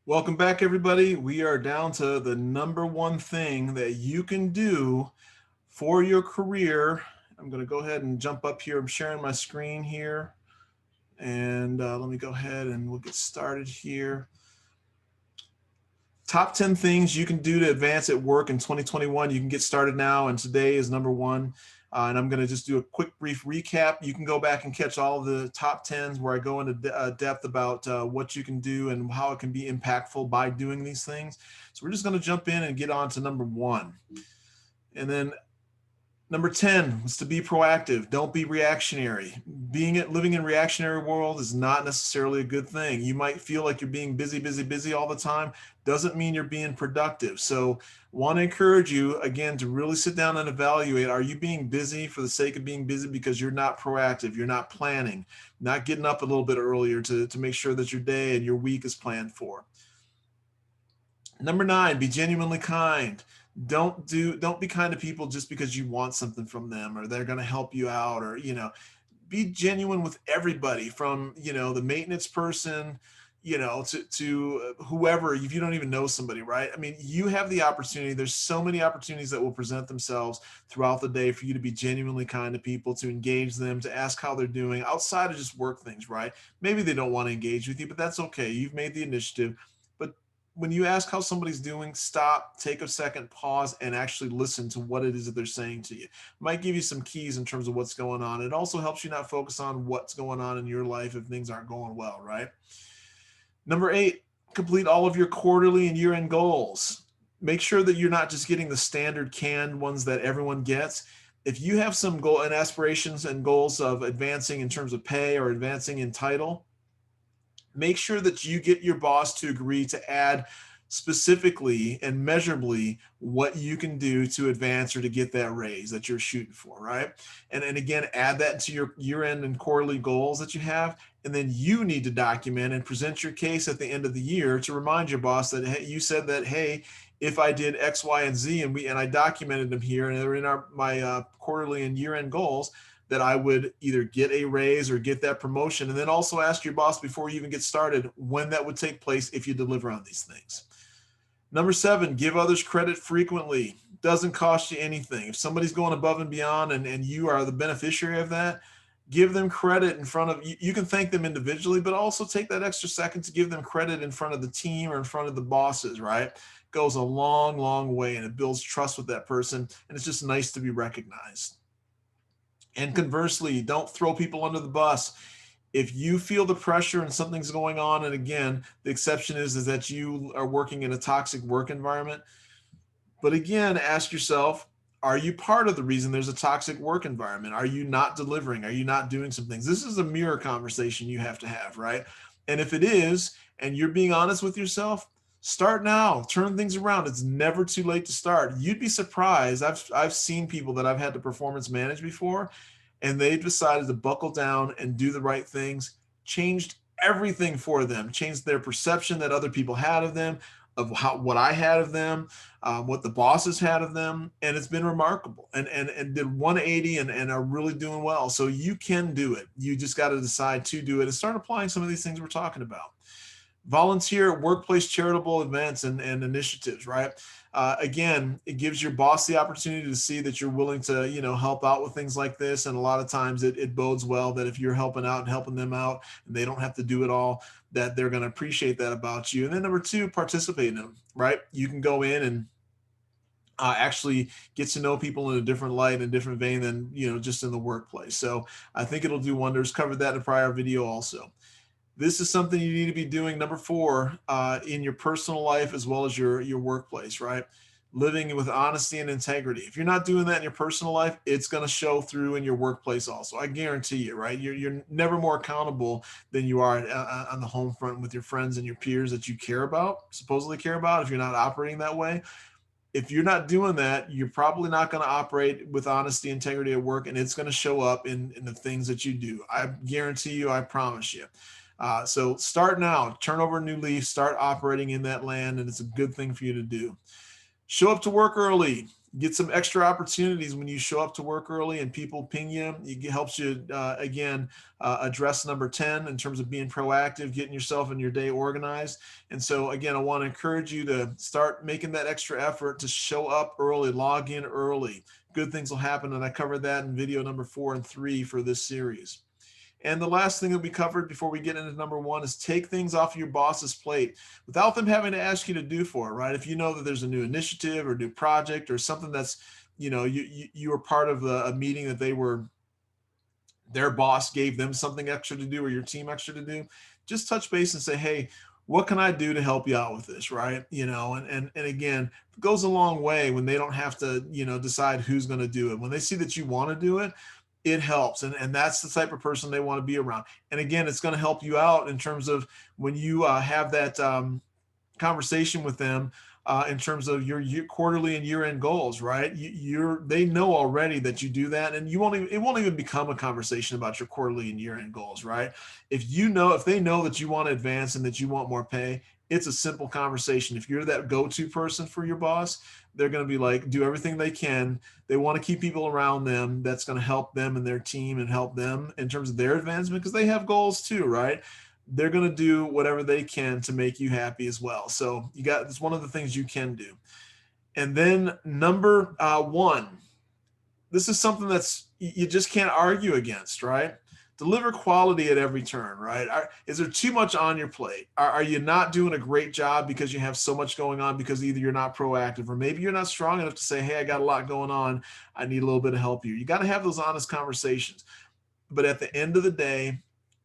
Welcome back, everybody. We are down to the number one thing that you can do for your career. I'm going to go ahead and jump up here. I'm sharing my screen here. And let me go ahead and we'll get started here. Top 10 things you can do to advance at work in 2021. You can get started now, and today is number one. And I'm going to just do a quick, brief recap. You can go back and catch all of the top 10s where I go into depth about what you can do and how it can be impactful by doing these things. So we're just going to jump in and get on to number one. And then number 10 was to be proactive. Don't be reactionary. Living in reactionary world is not necessarily a good thing. You might feel like you're being busy, busy, busy all the time. Doesn't mean you're being productive. So want to encourage you again to really sit down and evaluate, are you being busy for the sake of being busy because you're not proactive, you're not planning, not getting up a little bit earlier to make sure that your day and your week is planned for. Number 9, be genuinely kind. Don't be kind to people just because you want something from them or they're going to help you out, or be genuine with everybody, from the maintenance person to whoever. If you don't even know somebody, right? I mean, you have the opportunity. There's so many opportunities that will present themselves throughout the day for you to be genuinely kind to people, to engage them, to ask how they're doing outside of just work things, right? Maybe they don't want to engage with you, but that's okay. You've made the initiative. But when you ask how somebody's doing, stop, take a second, pause, and actually listen to what it is that they're saying to you. It might give you some keys in terms of what's going on. It also helps you not focus on what's going on in your life if things aren't going well, right? Number 8, complete all of your quarterly and year-end goals. Make sure that you're not just getting the standard canned ones that everyone gets. If you have some goal and aspirations and goals of advancing in terms of pay or advancing in title, make sure that you get your boss to agree to add specifically and measurably what you can do to advance or to get that raise that you're shooting for, right? And again, add that to your year-end and quarterly goals that you have. And then you need to document and present your case at the end of the year to remind your boss that, hey, you said that, hey, if I did X, Y, and Z, and I documented them here, and they're in my quarterly and year-end goals, that I would either get a raise or get that promotion. And then also ask your boss before you even get started when that would take place if you deliver on these things. Number 7, give others credit frequently. Doesn't cost you anything. If somebody's going above and beyond and you are the beneficiary of that, give them credit in front of you. You can thank them individually, but also take that extra second to give them credit in front of the team or in front of the bosses, right? Goes a long, long way, and it builds trust with that person. And it's just nice to be recognized. And conversely, don't throw people under the bus. If you feel the pressure and something's going on, and again, the exception is that you are working in a toxic work environment. But again, ask yourself, are you part of the reason there's a toxic work environment? Are you not delivering? Are you not doing some things? This is a mirror conversation you have to have, right? And if it is, and you're being honest with yourself, start now. Turn things around. It's never too late to start. You'd be surprised. I've seen people that I've had to performance manage before, and they've decided to buckle down and do the right things, changed everything for them, changed their perception that other people had of them, of what I had of them, what the bosses had of them, and it's been remarkable. And did 180 and are really doing well. So you can do it. You just got to decide to do it and start applying some of these things we're talking about. Volunteer at workplace charitable events and initiatives, right? Again, it gives your boss the opportunity to see that you're willing to, help out with things like this. And a lot of times it bodes well that if you're helping out and helping them out and they don't have to do it all, that they're going to appreciate that about you. And then number 2, participate in them, right? You can go in and actually get to know people in a different light and a different vein than, just in the workplace. So I think it'll do wonders. Covered that in a prior video also. This is something you need to be doing, number 4, in your personal life as well as your workplace, right? Living with honesty and integrity. If you're not doing that in your personal life, it's going to show through in your workplace also. I guarantee you, right? You're never more accountable than you are on the home front with your friends and your peers that you care about, supposedly care about, if you're not operating that way. If you're not doing that, you're probably not going to operate with honesty, integrity at work, and it's going to show up in the things that you do. I guarantee you, I promise you. So start now, turn over a new leaf, start operating in that land, and it's a good thing for you to do. Show up to work early. get some extra opportunities when you show up to work early and people ping you. It helps you, again, address number 10 in terms of being proactive, getting yourself and your day organized. And so, again, I want to encourage you to start making that extra effort to show up early, log in early. Good things will happen. And I covered that in video number 4 and 3 for this series. And the last thing that we covered before we get into number 1 is take things off your boss's plate without them having to ask you to do for it, right? If you know that there's a new initiative or new project or something that's, you were part of a meeting that their boss gave them something extra to do or your team extra to do, just touch base and say, hey, what can I do to help you out with this, right? And again, it goes a long way when they don't have to, decide who's going to do it. When they see that you want to do it, it helps. And that's the type of person they want to be around. And again, it's going to help you out in terms of when you have that conversation with them in terms of your quarterly and year-end goals, right? They know already that you do that, and it won't even become a conversation about your quarterly and year-end goals, right? If they know that you want to advance and that you want more pay, it's a simple conversation. If you're that go-to person for your boss, they're going to be like, do everything they can. They want to keep people around them. That's going to help them and their team and help them in terms of their advancement because they have goals too, right? They're going to do whatever they can to make you happy as well. So it's one of the things you can do. And then number 1, this is something that's you just can't argue against, right? Deliver quality at every turn, right? Is there too much on your plate? Are you not doing a great job because you have so much going on because either you're not proactive or maybe you're not strong enough to say, hey, I got a lot going on. I need a little bit of help here. You got to have those honest conversations. But at the end of the day,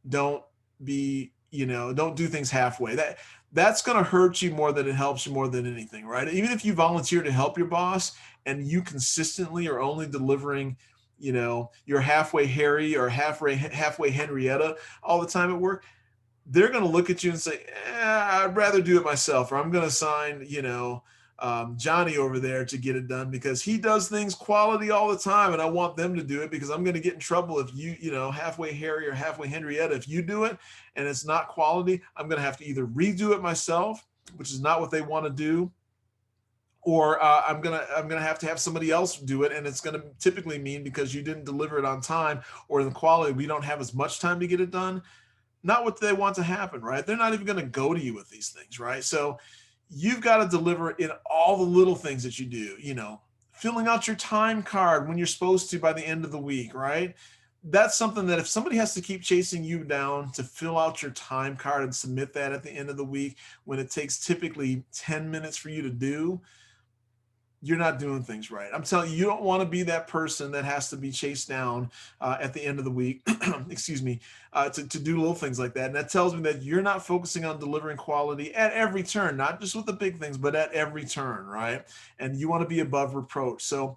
don't do things halfway. That's going to hurt you more than it helps you more than anything, right? Even if you volunteer to help your boss and you consistently are only delivering your halfway Harry or halfway Henrietta all the time at work, they're going to look at you and say, I'd rather do it myself, or I'm going to assign, Johnny over there to get it done because he does things quality all the time. And I want them to do it because I'm going to get in trouble if halfway Harry or halfway Henrietta, if you do it and it's not quality, I'm going to have to either redo it myself, which is not what they want to do, or I'm gonna have to have somebody else do it, and it's gonna typically mean because you didn't deliver it on time or in the quality, we don't have as much time to get it done. Not what they want to happen, right? They're not even gonna go to you with these things, right? So you've got to deliver in all the little things that you do, filling out your time card when you're supposed to by the end of the week, right? That's something that if somebody has to keep chasing you down to fill out your time card and submit that at the end of the week when it takes typically 10 minutes for you to do, you're not doing things right. I'm telling you, you don't want to be that person that has to be chased down at the end of the week, excuse me, to do little things like that. And that tells me that you're not focusing on delivering quality at every turn, not just with the big things, but at every turn, right? And you want to be above reproach. So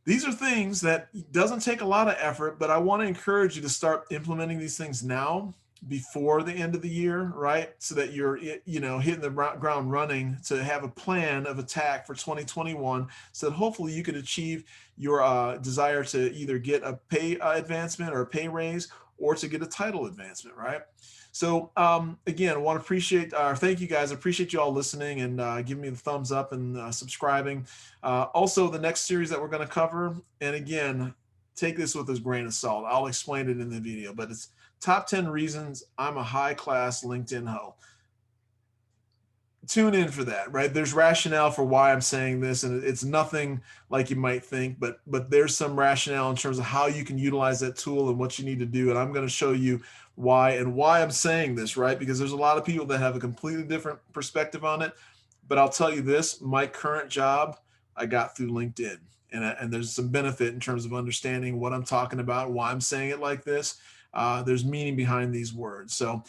these are things that doesn't take a lot of effort, but I want to encourage you to start implementing these things now before the end of the year, right? So that you're, hitting the ground running to have a plan of attack for 2021 so that hopefully you can achieve your desire to either get a pay advancement or a pay raise or to get a title advancement, right? So again, I want to thank you guys. I appreciate you all listening and giving me the thumbs up and subscribing. Also, the next series that we're going to cover, and again, take this with a grain of salt. I'll explain it in the video, but it's top 10 reasons I'm a high-class LinkedIn hoe. Tune in for that, right? There's rationale for why I'm saying this, and it's nothing like you might think, but there's some rationale in terms of how you can utilize that tool and what you need to do. And I'm going to show you why I'm saying this, right? Because there's a lot of people that have a completely different perspective on it. But I'll tell you this, my current job, I got through LinkedIn. And there's some benefit in terms of understanding what I'm talking about, why I'm saying it like this. There's meaning behind these words. So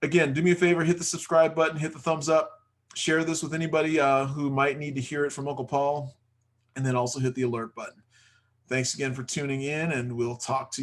again, do me a favor, hit the subscribe button, hit the thumbs up, share this with anybody who might need to hear it from Uncle Paul, and then also hit the alert button. Thanks again for tuning in, and we'll talk to you.